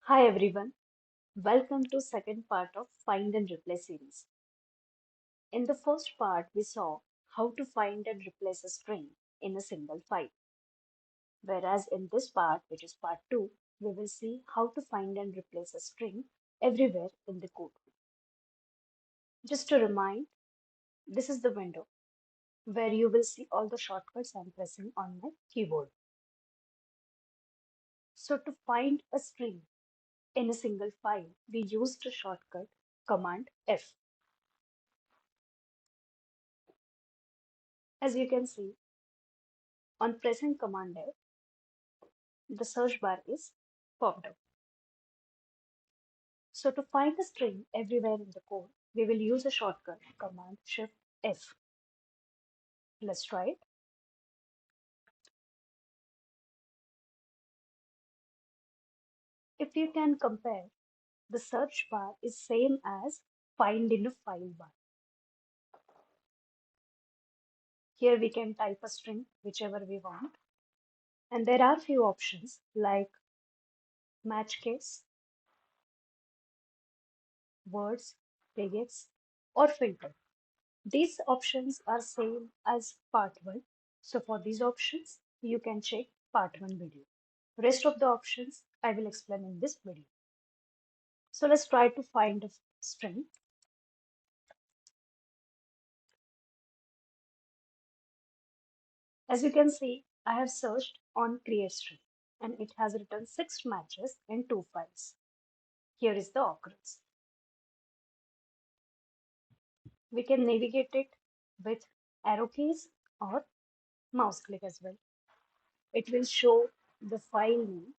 Hi everyone, welcome to second part of Find and Replace series. In the first part, we saw how to find and replace a string in a single file. Whereas in this part, which is part 2, we will see how to find and replace a string everywhere in the code. Just to remind, this is the window where you will see all the shortcuts I'm pressing on my keyboard. So to find a string in a single file, we used the shortcut Command F. As you can see, on pressing Command F, the search bar is popped up. So to find a string everywhere in the code, we will use a shortcut Command Shift F. Let's try it. If you can compare, the search bar is same as find in a file bar. Here we can type a string, whichever we want. And there are few options like match case, words, regex, or filter. These options are same as part 1. So for these options, you can check part 1 video. Rest of the options I will explain in this video. So let's try to find a string. As you can see, I have searched on create string and it has returned 6 matches in 2 files. Here is the occurrence. We can navigate it with arrow keys or mouse click as well. It will show the file name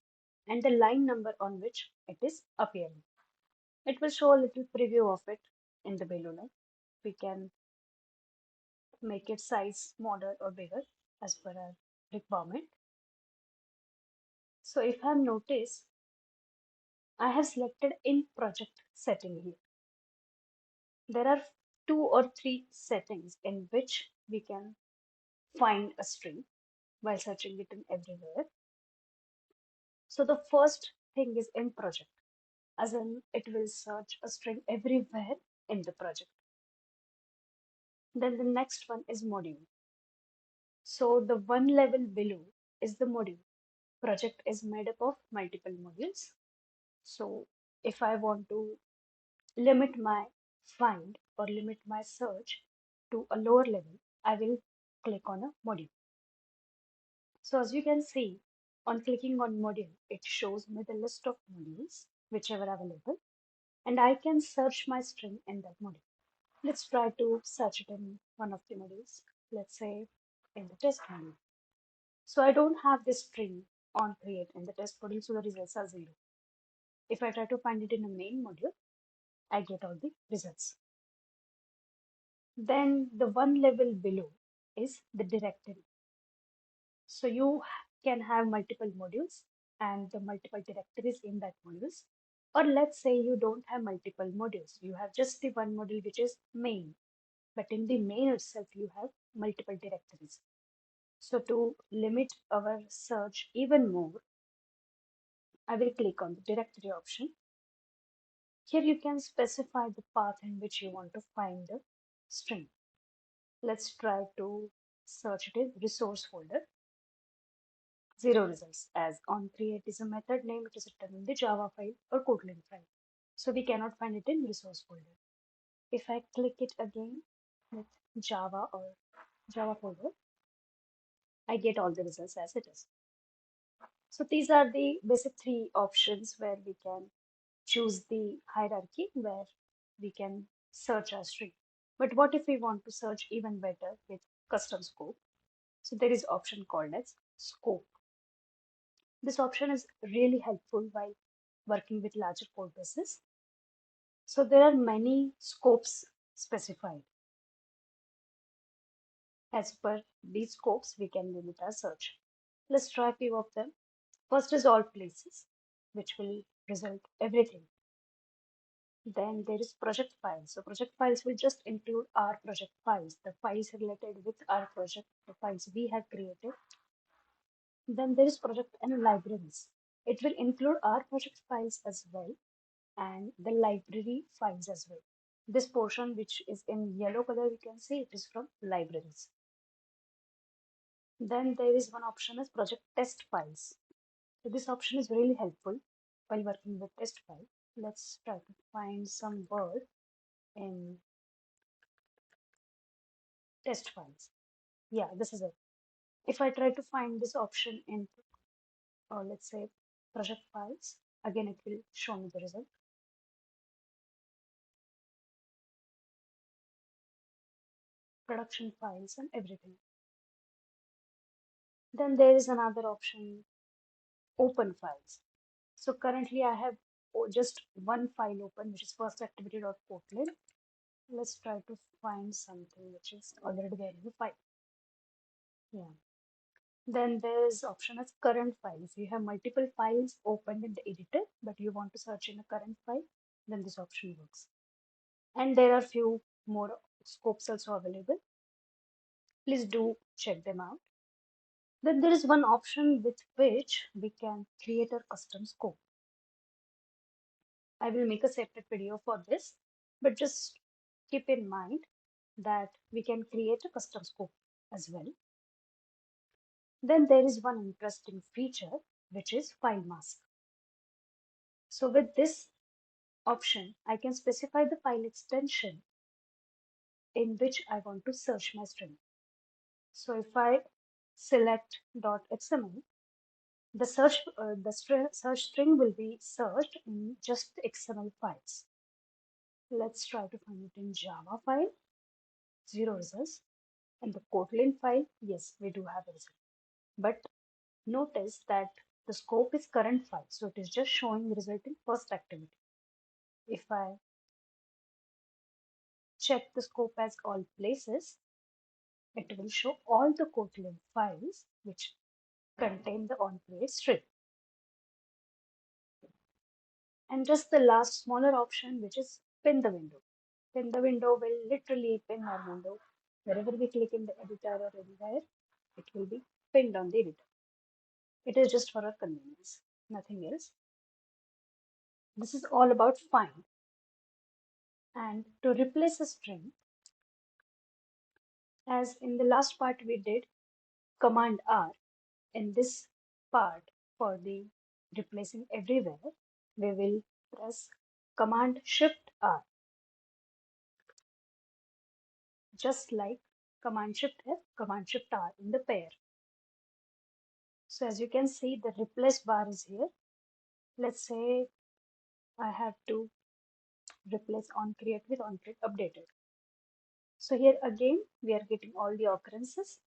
and the line number on which it is appearing. It will show a little preview of it in the below line. We can make it size smaller or bigger as per our requirement. So if I notice, I have selected in project setting here. There are 2 or 3 settings in which we can find a string while searching it in everywhere. So the first thing is in project, as in it will search a string everywhere in the project. Then the next one is module. So the one level below is the module. Project is made up of multiple modules. So if I want to limit my find or limit my search to a lower level, I will click on a module. So as you can see, on clicking on module, it shows me the list of modules, whichever are available, and I can search my string in that module. Let's try to search it in one of the modules. Let's say in the test module. So I don't have this string on create in the test module, so the results are 0. If I try to find it in a main module, I get all the results. Then the one level below is the directory. So you can have multiple modules and the multiple directories in that modules. Or let's say you don't have multiple modules. You have just the one module which is main. But in the main itself, you have multiple directories. So to limit our search even more, I will click on the directory option. Here you can specify the path in which you want to find the string. Let's try to search it in resource folder. 0 results, as on create is a method name, it is written in the Java file or Kotlin file. So we cannot find it in resource folder. If I click it again with Java or Java folder, I get all the results as it is. So these are the basic 3 options where we can choose the hierarchy where we can search our string. But what if we want to search even better with custom scope? So there is option called as scope. This option is really helpful while working with larger code bases. So there are many scopes specified. As per these scopes, we can limit our search. Let's try a few of them. First is all places, which will result everything. Then there is project files. So project files will just include our project files, the files related with our project, the files we have created. Then there is project and libraries. It will include our project files as well and the library files as well. This portion which is in yellow color, you can see it is from libraries. Then there is one option as project test files. So this option is really helpful while working with test file. Let's try to find some word in test files. Yeah, this is it. If I try to find this option in, let's say, project files, again it will show me the result. Production files and everything. Then there is another option, open files. So currently I have just one file open, which is firstactivity.portland. Let's try to find something which is already there in the file. Yeah. Then there's option as current file. If you have multiple files opened in the editor, but you want to search in a current file, then this option works. And there are few more scopes also available. Please do check them out. Then there is one option with which we can create a custom scope. I will make a separate video for this, but just keep in mind that we can create a custom scope as well. Then there is one interesting feature, which is file mask. So with this option, I can specify the file extension in which I want to search my string. So if I select .xml, the search string will be searched in just the XML files. Let's try to find it in Java file, 0 results. And the Kotlin file, yes, we do have a result. But notice that the scope is current file, so it is just showing the result in first activity. If I check the scope as all places, it will show all the Kotlin files which contain the on-create string. And just the last smaller option, which is pin the window. Pin the window will literally pin our window. Wherever we click in the editor or anywhere, it will be pinned on the editor. It is just for our convenience, nothing else. This is all about find. And to replace a string, as in the last part we did Command R, in this part for the replacing everywhere, we will press Command Shift R, just like Command Shift F, Command Shift R in the pair. So as you can see, the replace bar is here. Let's say I have to replace onCreate with onCreate updated. So here again, we are getting all the occurrences.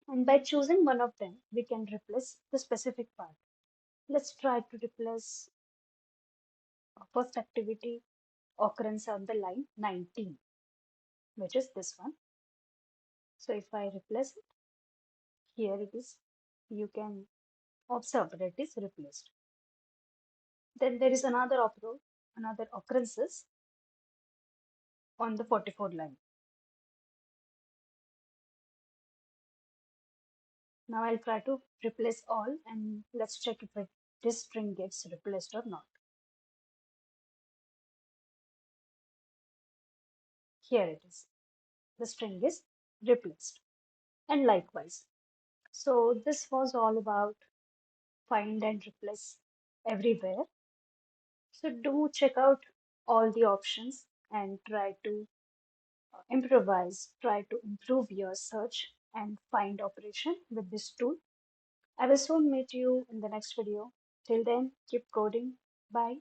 And by choosing one of them, we can replace the specific part. Let's try to replace first activity occurrence on the line 19, which is this one. So if I replace it, here it is. You can observe that it is replaced. Then there is another occurrences on the 44 line. Now I'll try to replace all and let's check if this string gets replaced or not. Here it is. The string is replaced. And likewise. So this was all about find and replace everywhere. So do check out all the options and try to improvise, try to improve your search and find operation with this tool. I will soon meet you in the next video. Till then, keep coding. Bye.